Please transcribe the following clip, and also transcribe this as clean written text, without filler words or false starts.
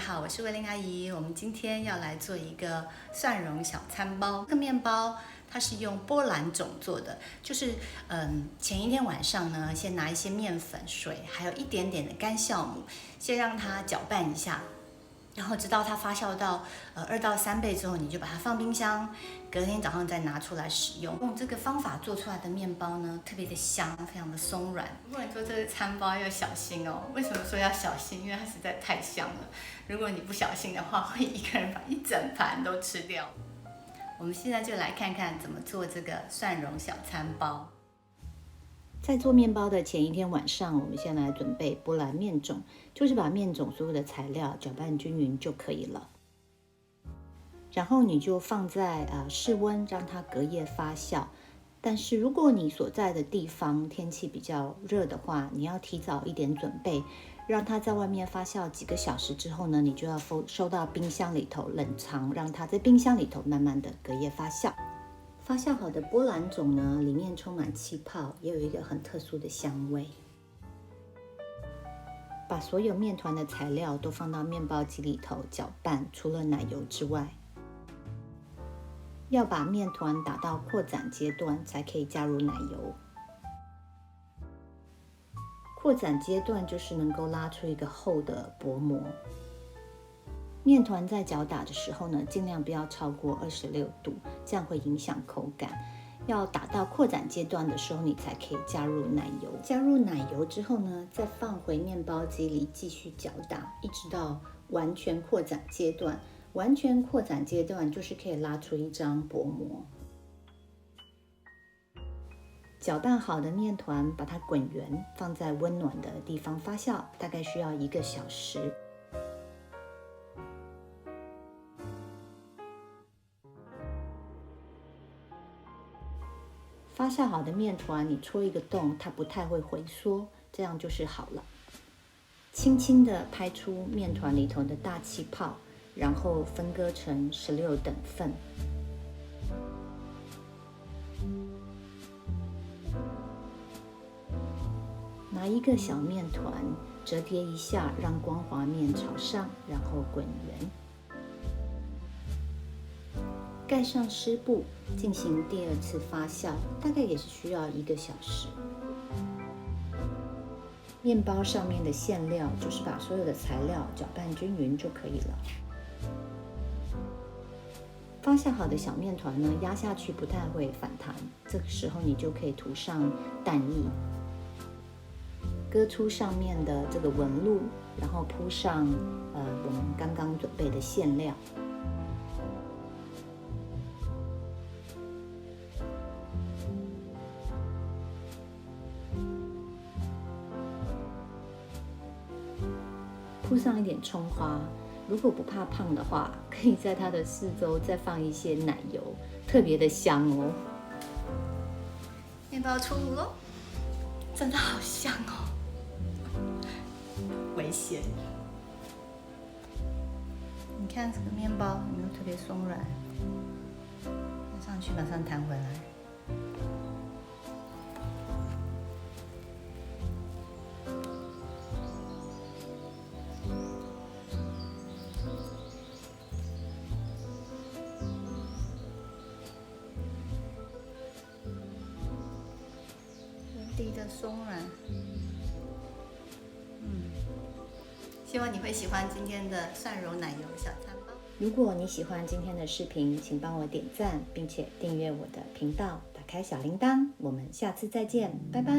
好，我是薇玲阿姨。我们今天要来做一个蒜蓉小餐包。这个面包它是用波兰种做的，就是前一天晚上呢，先拿一些面粉、水，还有一点点的干酵母，先让它搅拌一下。然后直到它发酵到2到3倍之后，你就把它放冰箱，隔天早上再拿出来使用。用这个方法做出来的面包呢，特别的香，非常的松软。不过你做这个餐包要小心哦。为什么说要小心？因为它实在太香了。如果你不小心的话，会一个人把一整盘都吃掉。我们现在就来看看怎么做这个蒜蓉小餐包。在做面包的前一天晚上，我们先来准备波兰面种，就是把面种所有的材料搅拌均匀就可以了。然后你就放在室温，让它隔夜发酵。但是如果你所在的地方天气比较热的话，你要提早一点准备，让它在外面发酵几个小时之后呢，你就要收到冰箱里头冷藏，让它在冰箱里头慢慢的隔夜发酵。发酵好的波兰种呢，里面充满气泡，也有一个很特殊的香味。把所有面团的材料都放到面包机里头搅拌，除了奶油之外，要把面团打到扩展阶段才可以加入奶油。扩展阶段就是能够拉出一个厚的薄膜。面团在搅打的时候呢，尽量不要超过26度，这样会影响口感。要打到扩展阶段的时候，你才可以加入奶油。加入奶油之后呢，再放回面包机里继续搅打，一直到完全扩展阶段。完全扩展阶段就是可以拉出一张薄膜。搅拌好的面团，把它滚圆，放在温暖的地方发酵，大概需要1个小时。发酵好的面团，你戳一个洞，它不太会回缩，这样就是好了。轻轻地拍出面团里头的大气泡，然后分割成16等份。拿一个小面团折叠一下，让光滑面朝上，然后滚圆。盖上湿布，进行第2次发酵，大概也是需要1个小时。面包上面的馅料就是把所有的材料搅拌均匀就可以了。发酵好的小面团呢，压下去不太会反弹，这个时候你就可以涂上蛋液，割出上面的这个纹路，然后铺上我们刚刚准备的馅料。铺上一点葱花，如果不怕胖的话，可以在它的四周再放一些奶油，特别的香哦。面包出炉咯，真的好香哦！危险！你看这个面包有没有特别松软？拿上去马上弹回来。地的松软，希望你会喜欢今天的蒜蓉奶油小餐包。如果你喜欢今天的视频，请帮我点赞，并且订阅我的频道，打开小铃铛。我们下次再见，拜拜。